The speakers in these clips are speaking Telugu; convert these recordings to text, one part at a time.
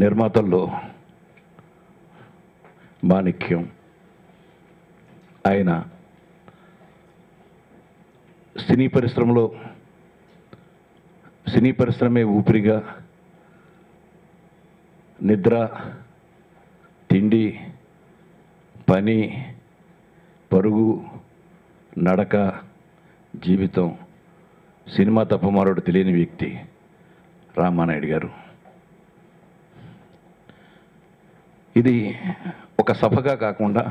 నిర్మాతల్లో మాణిక్యం. ఆయన సినీ పరిశ్రమే ఊపిరిగా నిద్ర, తిండి, పని, పరుగు, నడక, జీవితం, సినిమా తప్ప మరొకటి తెలియని వ్యక్తి రామానాయుడు గారు. ఇది ఒక సభగా కాకుండా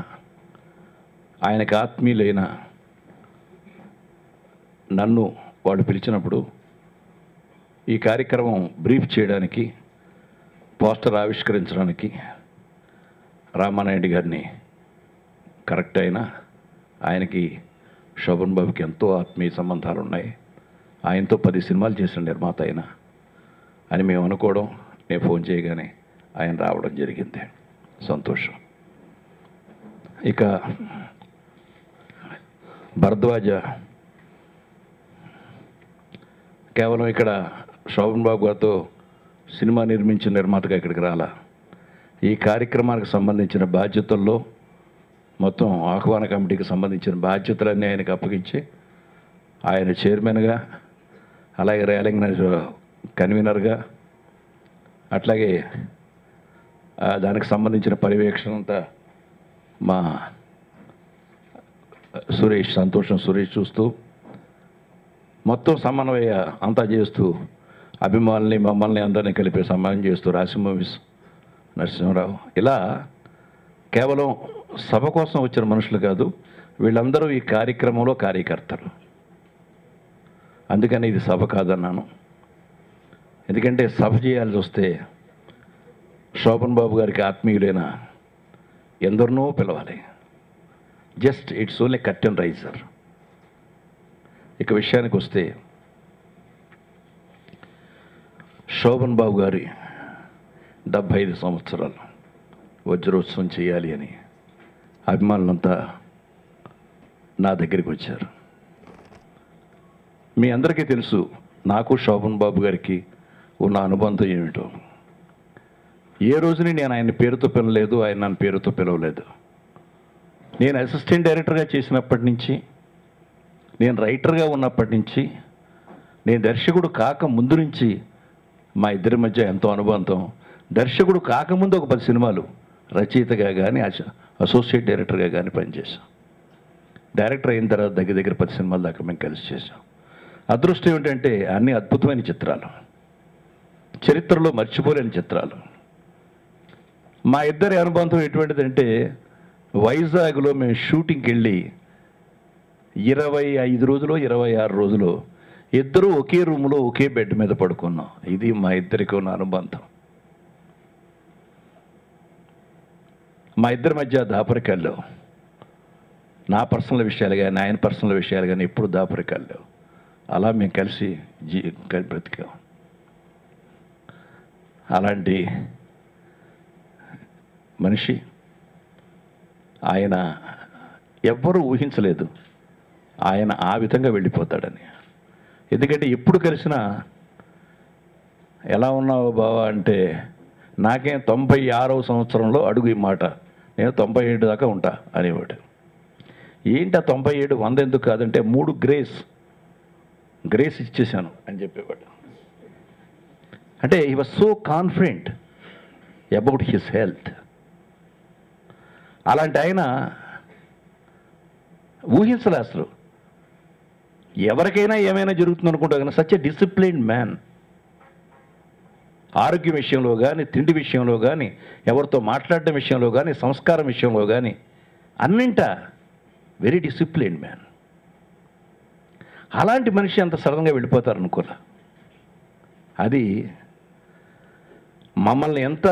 ఆయనకు ఆత్మీయులైన నన్ను వాళ్ళు పిలిచినప్పుడు ఈ కార్యక్రమం బ్రీఫ్ చేయడానికి, పోస్టర్ ఆవిష్కరించడానికి రామానాయుడు గారిని కరెక్ట్ అయినా ఆయనకి శోభన్ బాబుకి ఎంతో ఆత్మీయ సంబంధాలు ఉన్నాయి. ఆయనతో 10 సినిమాలు చేసిన నిర్మాత అయినా అని మేము అనుకోవడం, నేను ఫోన్ చేయగానే ఆయన రావడం జరిగింది. సంతోషం. ఇక భరద్వాజ కేవలం ఇక్కడ శోభన్ బాబు గారితో సినిమా నిర్మించిన నిర్మాతగా ఇక్కడికి రాలా. ఈ కార్యక్రమానికి సంబంధించిన బాధ్యతల్లో మొత్తం ఆహ్వాన కమిటీకి సంబంధించిన బాధ్యతలన్నీ ఆయనకు అప్పగించి ఆయన చైర్మన్గా, అలాగే ర్యాలింగ్ కన్వీనర్గా, అట్లాగే దానికి సంబంధించిన పర్యవేక్షణ అంతా మా సంతోషం సురేష్ చూస్తూ మొత్తం సమన్వయ అంతా చేస్తూ అభిమానుల్ని మమ్మల్ని అందరినీ కలిపి సన్మానం చేస్తూ రాసింహ నరసింహారావు. ఇలా కేవలం సభ కోసం వచ్చిన మనుషులు కాదు, వీళ్ళందరూ ఈ కార్యక్రమంలో కార్యకర్తలు. అందుకని ఇది సభ కాదన్నాను. ఎందుకంటే సభ చేయాల్సి వస్తే శోభన్ బాబు గారికి ఆత్మీయులైన ఎందరినో పిలవాలి. Just it's only curtain raiser. ఇక విషయానికి వస్తే శోభన్ బాబు గారి 75 సంవత్సరాలు వజ్రోత్సవం చేయాలి అని అభిమానులంతా నా దగ్గరికి వచ్చారు. మీ అందరికీ తెలుసు నాకు శోభన్ బాబు గారికి ఉన్న అనుబంధం ఏమిటో. ఏ రోజుని నేను ఆయన పేరుతో పిలవలేదు, ఆయన నన్ను పేరుతో పిలవలేదు. నేను అసిస్టెంట్ డైరెక్టర్గా చేసినప్పటి నుంచి, నేను రైటర్గా ఉన్నప్పటి నుంచి, నేను దర్శకుడు కాక ముందు నుంచి మా ఇద్దరి మధ్య ఎంతో అనుబంధం. దర్శకుడు కాకముందు ఒక 10 సినిమాలు రచయితగా కానీ అసోసియేట్ డైరెక్టర్గా కానీ పనిచేశాం. డైరెక్టర్ అయిన తర్వాత దగ్గర 10 సినిమాల దాకా మేము కలిసి చేసాం. అదృష్టం ఏమిటంటే అన్ని అద్భుతమైన చిత్రాలు, చరిత్రలో మర్చిపోలేని చిత్రాలు. మా ఇద్దరి అనుబంధం ఎటువంటిదంటే వైజాగ్లో మేము షూటింగ్కి వెళ్ళి 25 రోజులు 26 రోజులు ఇద్దరూ ఒకే రూమ్లో ఒకే బెడ్ మీద పడుకున్నాం. ఇది మా ఇద్దరికి ఉన్న అనుబంధం. మా ఇద్దరి మధ్య దాపరికాలు, నా పర్సనల్ విషయాలు కానీ ఆయన పర్సనల్ విషయాలు కానీ ఎప్పుడు దాపరికాలు. అలా మేము కలిసి బ్రతికాం. అలాంటి మనిషి ఆయన ఎవ్వరూ ఊహించలేదు ఆయన ఆ విధంగా వెళ్ళిపోతాడని. ఎందుకంటే ఎప్పుడు కలిసినా ఎలా ఉన్నావు బావా అంటే, నాకేం 96వ సంవత్సరంలో అడుగు ఈ మాట, నేను 97 దాకా ఉంటా అనేవాడు. ఏంటి 97, 100 ఎందుకు కాదంటే 3 గ్రేస్ ఇచ్చేసాను అని చెప్పేవాడు. అంటే he was so confident about his health. అలాంటి ఆయన ఊహించలే అసలు. ఎవరికైనా ఏమైనా జరుగుతుంది అనుకుంటా కానీ సచ్ ఎ డిసిప్లిన్డ్ మ్యాన్. ఆరోగ్యం విషయంలో కానీ, తిండి విషయంలో కానీ, ఎవరితో మాట్లాడడం విషయంలో కానీ, సంస్కారం విషయంలో కానీ అన్నింటా వెరీ డిసిప్లిన్డ్ మ్యాన్. అలాంటి మనిషి అంత సడన్గా వెళ్ళిపోతారు అనుకోలే. అది మమ్మల్ని ఎంత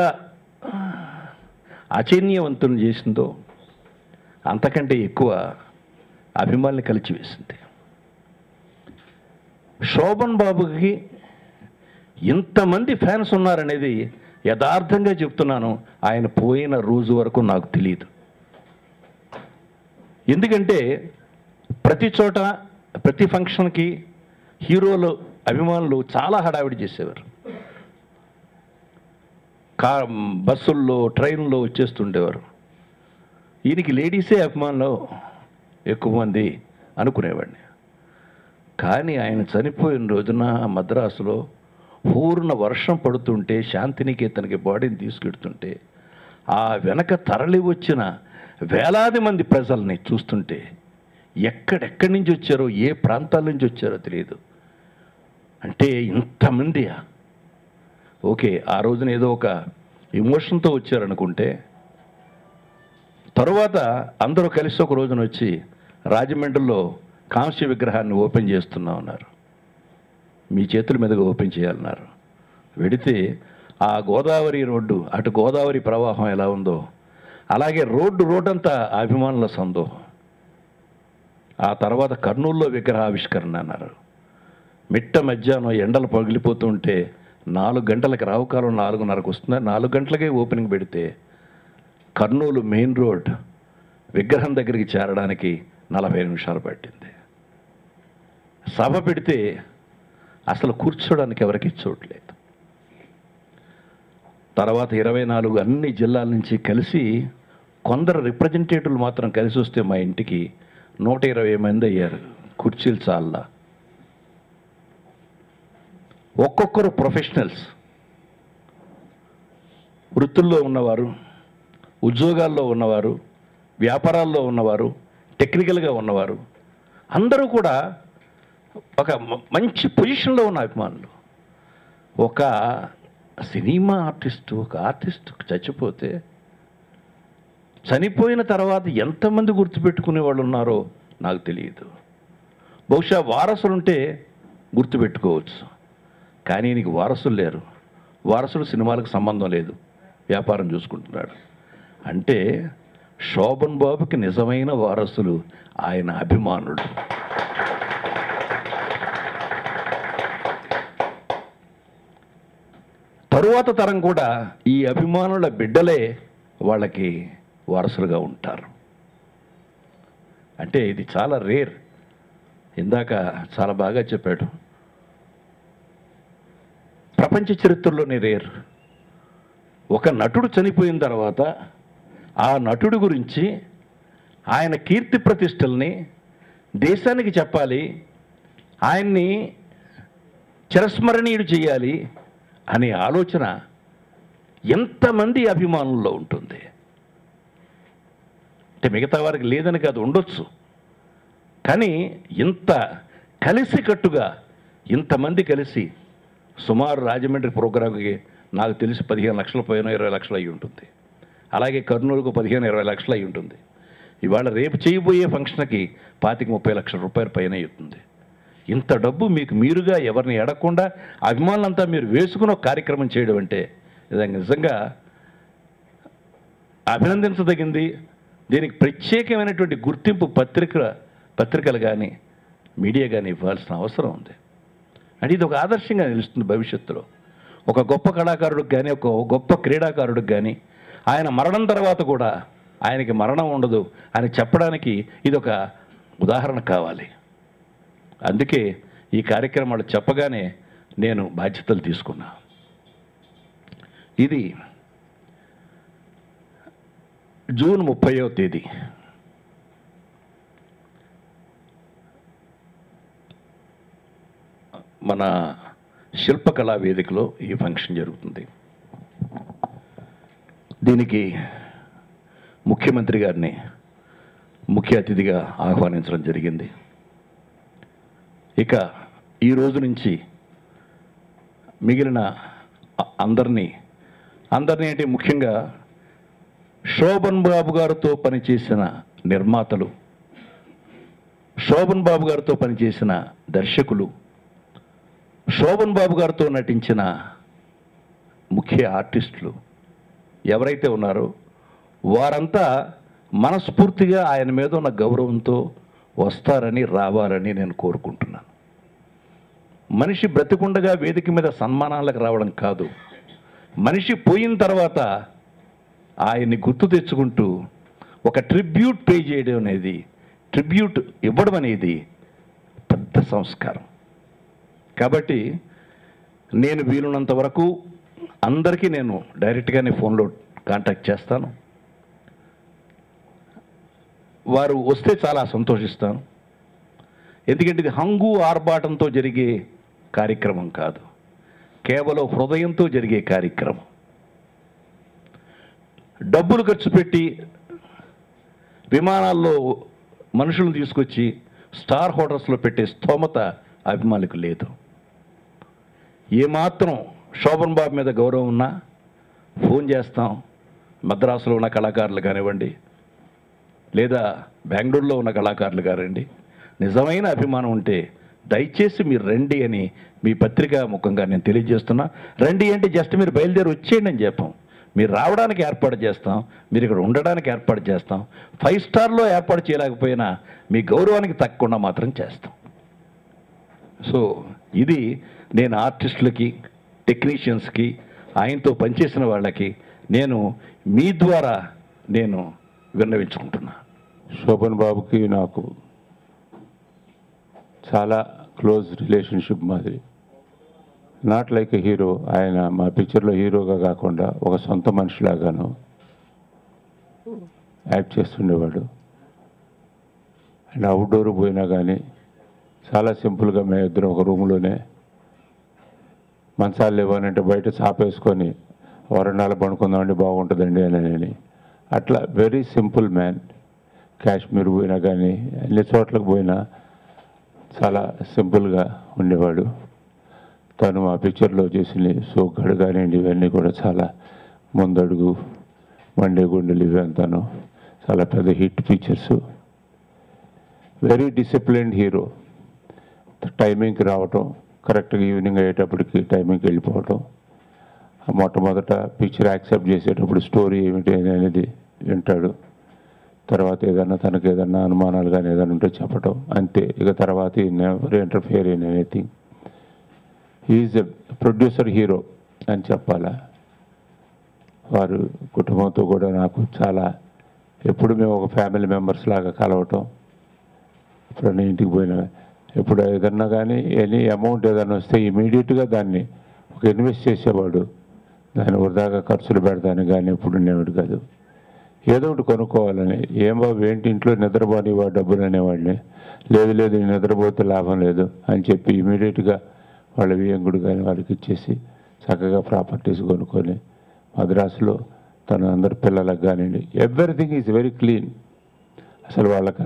అచైన్యవంతులను చేసిందో అంతకంటే ఎక్కువ అభిమానులు కలిచివేసింది. శోభన్ బాబుకి ఇంతమంది ఫ్యాన్స్ ఉన్నారనేది యథార్థంగా చెప్తున్నాను, ఆయన పోయిన రోజు వరకు నాకు తెలియదు. ఎందుకంటే ప్రతి చోట ప్రతి ఫంక్షన్కి హీరోలు అభిమానులు చాలా హడావిడి చేసేవారు. బస్సుల్లో ట్రైన్లో వచ్చేస్తుండేవారు. ఈయనకి లేడీసే అభిమానులు ఎక్కువ మంది అనుకునేవాడిని. కానీ ఆయన చనిపోయిన రోజున మద్రాసులో పూర్ణ వర్షం పడుతుంటే శాంతినికేతన్కి బాడీని తీసుకెడుతుంటే ఆ వెనక తరలి వచ్చిన వేలాది మంది ప్రజల్ని చూస్తుంటే ఎక్కడెక్కడి నుంచి వచ్చారో, ఏ ప్రాంతాల నుంచి వచ్చారో తెలియదు. అంటే ఇంతమంది ఓకే, ఆ రోజున ఏదో ఒక ఎమోషన్తో వచ్చారనుకుంటే, తరువాత అందరూ కలిసి ఒక రోజున వచ్చి రాజమండ్రిలో కాంస్య విగ్రహాన్ని ఓపెన్ చేస్తున్నాం అన్నారు. మీ చేతుల మీదుగా ఓపెన్ చేయాలన్నారు. వెడితే ఆ గోదావరి రోడ్డు, అటు గోదావరి ప్రవాహం ఎలా ఉందో అలాగే రోడ్డంతా అభిమానుల సందోహం. ఆ తర్వాత కర్నూలులో విగ్రహావిష్కరణ అన్నారు. మిట్ట మధ్యాహ్నం ఎండలు పగిలిపోతుంటే 4 గంటలకు రావుకాలం 4:30కు వస్తుంది. 4 గంటలకే ఓపెనింగ్ పెడితే కర్నూలు మెయిన్ రోడ్ విగ్రహం దగ్గరికి చేరడానికి 40 నిమిషాలు పట్టింది. సభ పెడితే అసలు కూర్చోడానికి ఎవరికి చోట్లేదు. తర్వాత 24 అన్ని జిల్లాల నుంచి కలిసి కొందరు రిప్రజెంటేటివ్లు మాత్రం కలిసి వస్తే మా ఇంటికి 120 మంది అయ్యారు. కుర్చీలు చాలా. ఒక్కొక్కరు ప్రొఫెషనల్స్, వృత్తుల్లో ఉన్నవారు, ఉద్యోగాల్లో ఉన్నవారు, వ్యాపారాల్లో ఉన్నవారు, టెక్నికల్గా ఉన్నవారు, అందరూ కూడా ఒక మంచి పొజిషన్లో ఉన్న అభిమానులు. ఒక సినిమా ఆర్టిస్టు, ఒక ఆర్టిస్ట్ చచ్చిపోతే చనిపోయిన తర్వాత ఎంతమంది గుర్తుపెట్టుకునే వాళ్ళు ఉన్నారో నాకు తెలియదు. బహుశా వారసులుంటే గుర్తుపెట్టుకోవచ్చు, కానీ నీకు వారసులు లేరు. వారసులు సినిమాలకు సంబంధం లేదు, వ్యాపారం చూసుకుంటున్నాడు. అంటే శోభన్ బాబుకి నిజమైన వారసులు ఆయన అభిమానులు. తరువాత తరం కూడా ఈ అభిమానుల బిడ్డలే వాళ్ళకి వారసులుగా ఉంటారు. అంటే ఇది చాలా రేర్. ఇందాక చాలా బాగా చెప్పాడు, ప్రపంచ చరిత్రలోనే రేర్. ఒక నటుడు చనిపోయిన తర్వాత ఆ నటుడి గురించి, ఆయన కీర్తి ప్రతిష్టల్ని దేశానికి చెప్పాలి, ఆయన్ని చిరస్మరణీయుడు చేయాలి అనే ఆలోచన ఎంతమంది అభిమానుల్లో ఉంటుంది. అంటే మిగతా వారికి లేదని కాదు, ఉండొచ్చు. కానీ ఇంత కలిసికట్టుగా ఇంతమంది కలిసి, సుమారు రాజమండ్రి ప్రోగ్రాంకి నాకు తెలిసి 15 లక్షల పైన 20 లక్షలు అయి ఉంటుంది. అలాగే కర్నూలుకు 15-20 లక్షలు అయి ఉంటుంది. ఇవాళ రేపు చేయబోయే ఫంక్షన్కి 25-30 లక్షల రూపాయల పైన అవుతుంది. ఇంత డబ్బు మీకు మీరుగా ఎవరిని అడగకుండా అభిమానులంతా మీరు వేసుకుని ఒక కార్యక్రమం చేయడం అంటే నిజంగా అభినందించదగింది. దీనికి ప్రత్యేకమైనటువంటి గుర్తింపు పత్రికలు కానీ మీడియా కానీ ఇవ్వాల్సిన అవసరం ఉంది. అంటే ఇది ఒక ఆదర్శంగా నిలుస్తుంది భవిష్యత్తులో. ఒక గొప్ప కళాకారుడికి కానీ, ఒక గొప్ప క్రీడాకారుడికి కానీ ఆయన మరణం తర్వాత కూడా ఆయనకి మరణం ఉండదు అని చెప్పడానికి ఇది ఒక ఉదాహరణ కావాలి. అందుకే ఈ కార్యక్రమాలు చెప్పగానే నేను బాధ్యతలు తీసుకున్నా. ఇది జూన్ 30వ తేదీ మన శిల్పకళా వేదికలో ఈ ఫంక్షన్ జరుగుతుంది. దీనికి ముఖ్యమంత్రి గారిని ముఖ్య అతిథిగా ఆహ్వానించడం జరిగింది. ఇక ఈ రోజు నుంచి మిగిలిన అందరినీ అంటే ముఖ్యంగా శోభన్ బాబు గారితో పనిచేసిన నిర్మాతలు, శోభన్ బాబు గారితో పనిచేసిన దర్శకులు, శోభన్ బాబు గారితో నటించిన ముఖ్య ఆర్టిస్టులు ఎవరైతే ఉన్నారో వారంతా మనస్ఫూర్తిగా ఆయన మీద ఉన్న గౌరవంతో వస్తారని, రావాలని నేను కోరుకుంటున్నాను. మనిషి బ్రతికుండగా వేదిక మీద సన్మానాలకు రావడం కాదు, మనిషి పోయిన తర్వాత ఆయన్ని గుర్తు తెచ్చుకుంటూ ఒక ట్రిబ్యూట్ పే చేయడం అనేది, ట్రిబ్యూట్ ఇవ్వడం అనేది పెద్ద సంస్కారం. కాబట్టి నేను వీలున్నంత వరకు అందరికీ నేను డైరెక్ట్గానే ఫోన్లో కాంటాక్ట్ చేస్తాను. వారు వస్తే చాలా సంతోషిస్తాను. ఎందుకంటే ఇది హంగు ఆర్భాటంతో జరిగే కార్యక్రమం కాదు, కేవలం హృదయంతో జరిగే కార్యక్రమం. డబ్బులు ఖర్చు పెట్టి విమానాల్లో మనుషులను తీసుకొచ్చి స్టార్ హోటల్స్లో పెట్టే స్తోమత అభిమానులకు లేదు. ఏమాత్రం శోభన్ బాబు మీద గౌరవం ఉన్నా ఫోన్ చేస్తాం. మద్రాసులో ఉన్న కళాకారులు కానివ్వండి, లేదా బెంగళూరులో ఉన్న కళాకారులు కానివ్వండి, నిజమైన అభిమానం ఉంటే దయచేసి మీరు రండి అని మీ పత్రికా ముఖంగా నేను తెలియజేస్తున్నా. రండి అంటే జస్ట్ మీరు బయలుదేరి వచ్చేయండి అని చెప్పాం. మీరు రావడానికి ఏర్పాటు చేస్తాం, మీరు ఇక్కడ ఉండడానికి ఏర్పాటు చేస్తాం. 5 స్టార్లో ఏర్పాటు చేయలేకపోయినా మీ గౌరవానికి తగ్గకుండా మాత్రం చేస్తాం. సో ఇది నేను ఆర్టిస్టులకి, టెక్నీషియన్స్కి, ఆయనతో పనిచేసిన వాళ్ళకి నేను మీ ద్వారా నేను విన్నవించుకుంటున్నా. శోభన్ బాబుకి నాకు చాలా క్లోజ్ రిలేషన్షిప్ మాది. Not like a hero. ఆయన మా పిక్చర్లో హీరోగా కాకుండా ఒక సొంత మనిషిలాగాను యాక్ట్ చేస్తుండేవాడు. అండ్ అవుట్డోర్ పోయినా కానీ చాలా సింపుల్గా మేము ఇద్దరం ఒక రూమ్లోనే మంచాలు లేవనంటే బయట చాపేసుకొని వరండాలు పడుకుందామండి బాగుంటుందండి అని అట్లా వెరీ సింపుల్ మ్యాన్. కాశ్మీర్ పోయినా కానీ అన్ని చోట్లకు పోయినా చాలా సింపుల్గా ఉండేవాడు. తను ఆ పిక్చర్లో చేసిన సోగ్గాడు కానివ్వండి, ఇవన్నీ కూడా చాలా ముందడుగు, మండే గుండెలు, ఇవంతాను చాలా పెద్ద hit pictures. Very disciplined hero. టైమింగ్కి రావటం, కరెక్ట్గా ఈవినింగ్ అయ్యేటప్పటికి టైమింగ్కి వెళ్ళిపోవటం. మొట్టమొదట పిక్చర్ యాక్సెప్ట్ చేసేటప్పుడు స్టోరీ ఏమిటి అనేది వింటాడు. తర్వాత ఏదన్నా తనకు ఏదన్నా అనుమానాలు కానీ ఏదైనా ఉంటే చెప్పటం, అంతే. ఇక తర్వాత ఈ never interfere in anything. He is a producer hero అని చెప్పాలా. వారు కుటుంబంతో కూడా నాకు చాలా, ఎప్పుడు మేము ఒక ఫ్యామిలీ మెంబర్స్ లాగా కలవటం. ఎప్పుడన్నా ఇంటికి పోయినా, ఎప్పుడు ఏదన్నా కానీ ఎనీ అమౌంట్ ఏదైనా వస్తే ఇమీడియట్గా దాన్ని ఒక ఇన్వెస్ట్ చేసేవాడు. దాన్ని వృధాగా ఖర్చులు పెడతాను కానీ ఎప్పుడు ఉండేవాడు కాదు. ఏదో ఒకటి కొనుక్కోవాలని. ఏం బాబు ఏంటి ఇంట్లో నిద్రపోనివా డబ్బులు అనేవాడిని. లేదు లేదు నిద్రపోతే లాభం లేదు అని చెప్పి ఇమీడియట్గా వాళ్ళ వియంకుడు కానీ వాళ్ళకి ఇచ్చేసి చక్కగా ప్రాపర్టీస్ కొనుక్కొని మద్రాసులో తన అందరి పిల్లలకు కానివ్వండి, ఎవ్రీథింగ్ ఈజ్ వెరీ క్లీన్. అసలు వాళ్ళకి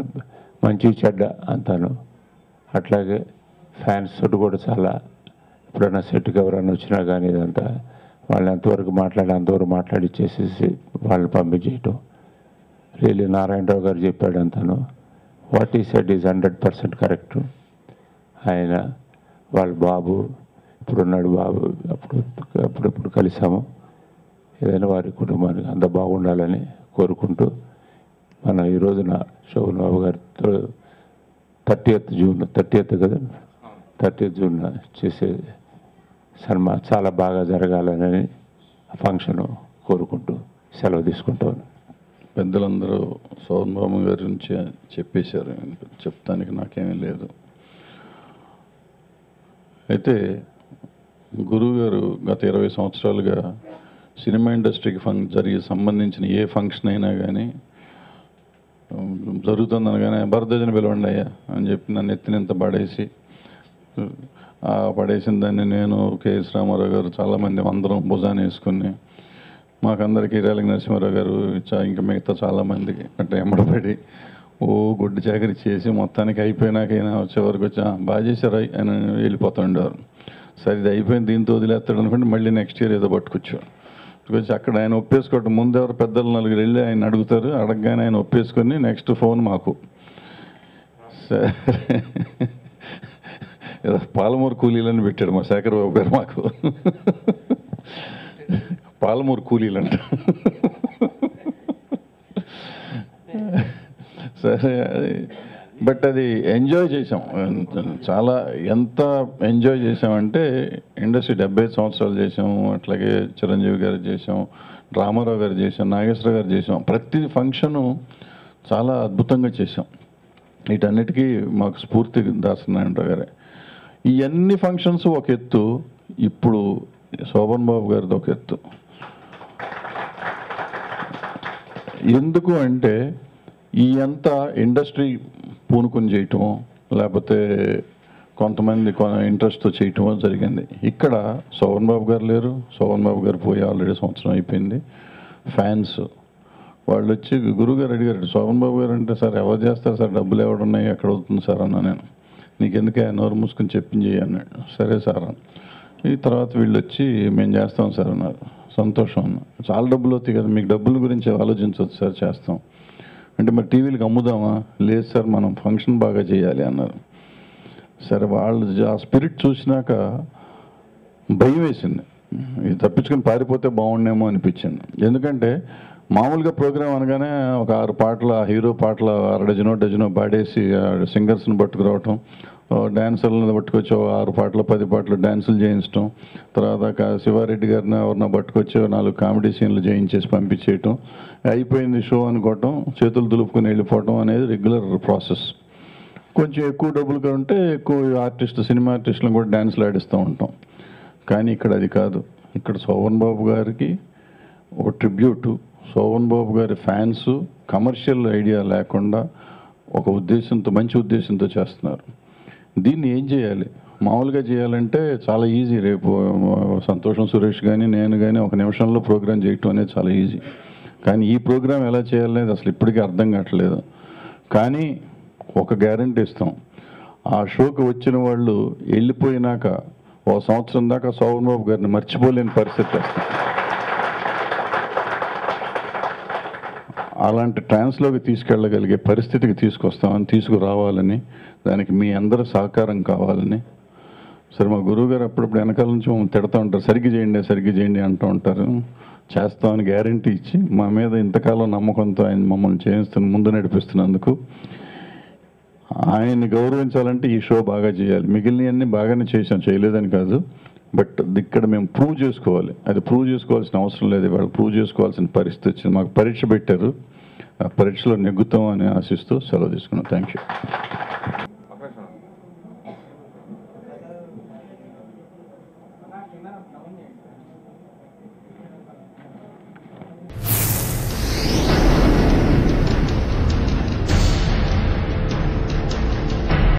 మంచి చెడ్డ అంతాను. అట్లాగే ఫ్యాన్స్ తోటి కూడా చాలా, ఎప్పుడైనా సెట్కి ఎవరైనా వచ్చినా కానీ ఇదంతా వాళ్ళని ఎంతవరకు అంతవరకు మాట్లాడిచ్చేసేసి వాళ్ళని పంపించేయటం. రియల్లీ నారాయణరావు గారు చెప్పాడు అంతాను. వాట్ ఈ సెడ్ ఈజ్ 100% కరెక్ట్. ఆయన వాళ్ళ బాబు ఇప్పుడున్నాడు, బాబు అప్పుడప్పుడు కలిసాము. ఏదైనా వారి కుటుంబానికి అంత బాగుండాలని కోరుకుంటూ, మన ఈ రోజున శోభన్ బాబు గారితో 30th కదా, 30th జూన్ చేసే సినిమా చాలా బాగా జరగాలని ఫంక్షన్ కోరుకుంటూ సెలవు తీసుకుంటాను. పెద్దలందరూ శోభన్ బాబు గారి నుంచి చెప్పేశారు, చెప్తానికి నాకేమీ లేదు. అయితే గురువు గారు గత 20 సంవత్సరాలుగా సినిమా ఇండస్ట్రీకి జరిగే సంబంధించిన ఏ ఫంక్షన్ అయినా కానీ జరుగుతుందని కానీ భరద్వాజని పిలవండి అయ్యా అని చెప్పి నన్ను ఎత్తినంత పడేసిన దాన్ని నేను, కెఎస్ రామారావు గారు, చాలామంది అందరం భుజాన్ని వేసుకుని, మాకందరికీ రేలంగి నరసింహారావు గారు ఇంకా మిగతా చాలామంది అంటే ఎమ్మడపడి గుడ్డు చాకరీ చేసి మొత్తానికి అయిపోయినాకైనా చివరికి వచ్చి బాగా చేశారు అని వెళ్ళిపోతుండేవారు. సరే ఇది అయిపోయింది, దీంతో వదిలేస్తాడు అనుకుంటే మళ్ళీ నెక్స్ట్ ఇయర్ ఏదో పట్టుకొచ్చాడు. వచ్చి అక్కడ ఆయన ఒప్పేసుకోవటం, ముందు ఎవరు పెద్దలు 4 వెళ్ళి ఆయన అడుగుతారు, అడగగానే ఆయన ఒప్పేసుకొని నెక్స్ట్ ఫోన్ మాకు. సరే ఏదో పాలమూరు కూలీలని పెట్టాడు మా శేఖర్ బాబు గారు మాకు. పాలమూరు కూలీలంట. సరే, బట్ అది ఎంజాయ్ చేసాం చాలా. ఎంత ఎంజాయ్ చేసామంటే ఇండస్ట్రీ 75 సంవత్సరాలు చేసాము. అట్లాగే చిరంజీవి గారు చేసాం, రామారావు గారు చేసాం, నాగేశ్వర గారు చేసాం. ప్రతి ఫంక్షను చాలా అద్భుతంగా చేసాం. వీటన్నిటికీ మాకు స్ఫూర్తి దాసనారాయణరావు గారే. ఈ అన్ని ఫంక్షన్స్ ఒక ఎత్తు. ఇప్పుడు శోభన్ బాబు గారిది ఒక ఎత్తు. ఎందుకు అంటే ఈ అంతా ఇండస్ట్రీ పూనుకొని చేయటమో లేకపోతే కొంతమంది ఇంట్రెస్ట్తో చేయటమో జరిగింది. ఇక్కడ శోభన్ బాబు గారు లేరు, శోభన్ బాబు గారు పోయి ఆల్రెడీ సంవత్సరం అయిపోయింది. ఫ్యాన్స్ వాళ్ళు వచ్చి గురువుగారు అడిగారు, శోభన్ బాబు గారు అంటే సార్ ఎవరు చేస్తారు సార్, డబ్బులు ఎవడున్నాయి ఎక్కడ అవుతుంది సార్ అన్నా. నేను నీకెందుకే నోరు మూసుకొని చెప్పింది అన్నాడు. సరే సార్ అన్న. ఈ తర్వాత వీళ్ళు వచ్చి మేము చేస్తాం సార్ అన్నారు. సంతోషం అన్న. చాలా డబ్బులు అవుతాయి కదా, మీకు డబ్బుల గురించి ఆలోచించవచ్చు సార్, చేస్తాం అంటే మరి టీవీలకు అమ్ముదామా, లేదు సార్ మనం ఫంక్షన్ బాగా చేయాలి అన్నారు. సరే వాళ్ళు ఆ స్పిరిట్ చూసినాక భయం వేసింది, ఇది తప్పించుకొని పారిపోతే బాగుండేమో అనిపించింది. ఎందుకంటే మామూలుగా ప్రోగ్రాం అనగానే ఒక 6 పాటల హీరో పాటలు 6 డజనో పాడేసి సింగర్స్ని పట్టుకురావటం, డ్యాన్సర్లను పట్టుకొచ్చి 6 పాటలు 10 పాటలు డ్యాన్సులు చేయించడం, తర్వాత శివారెడ్డి గారిని ఎవరిన పట్టుకొచ్చి 4 కామెడీ సీన్లు చేయించేసి పంపించేయటం, అయిపోయింది షో అనుకోవటం, చేతులు దులుపుకొని వెళ్ళిపోవటం అనేది రెగ్యులర్ ప్రాసెస్. కొంచెం ఎక్కువ డబ్బులు ఉంటే ఎక్కువ సినిమా ఆర్టిస్టులను కూడా డ్యాన్స్లు ఆడిస్తూ ఉంటాం. కానీ ఇక్కడ అది కాదు. ఇక్కడ శోభన్ బాబు గారికి ఒక ట్రిబ్యూటు, శోభన్ బాబు గారి ఫ్యాన్స్ కమర్షియల్ ఐడియా లేకుండా ఒక ఉద్దేశంతో, మంచి ఉద్దేశంతో చేస్తున్నారు. దీన్ని ఏం చేయాలి, మామూలుగా చేయాలంటే చాలా ఈజీ. రేపు సంతోషం సురేష్ కానీ నేను కానీ ఒక నిమిషంలో ప్రోగ్రాం చేయటం అనేది చాలా ఈజీ. కానీ ఈ ప్రోగ్రాం ఎలా చేయాలనేది అసలు ఇప్పటికీ అర్థం కావట్లేదు. కానీ ఒక గ్యారంటీ ఇస్తాం, ఆ షోకి వచ్చిన వాళ్ళు వెళ్ళిపోయినాక 1 సంవత్సరం దాకా శోభన్ బాబు గారిని మర్చిపోలేని పరిస్థితి వస్తుంది. అలాంటి ట్రాన్స్లోకి తీసుకెళ్ళగలిగే పరిస్థితికి తీసుకురావాలని, దానికి మీ అందరి సహకారం కావాలని. సరే మా గురువు గారు అప్పుడప్పుడు వెనకాల నుంచి మమ్మల్ని తిడతా ఉంటారు, సరిగ్గా చేయండి అంటూ ఉంటారు. చేస్తామని గ్యారంటీ ఇచ్చి మా మీద ఇంతకాలం నమ్మకంతో ఆయన మమ్మల్ని ముందు నడిపిస్తున్నందుకు ఆయన్ని గౌరవించాలంటే ఈ షో బాగా చేయాలి. మిగిలినవన్నీ బాగానే చేయలేదని కాదు, బట్ ఇక్కడ మేము ప్రూవ్ చేసుకోవాలి. అది ప్రూవ్ చేసుకోవాల్సిన అవసరం లేదు, వాళ్ళు ప్రూవ్ చేసుకోవాల్సిన పరిస్థితి వచ్చింది. మాకు పరీక్ష పెట్టారు, ఆ పరీక్షలో నెగ్గుతాం అని ఆశిస్తూ సెలవు తీసుకున్నాం. Thank you.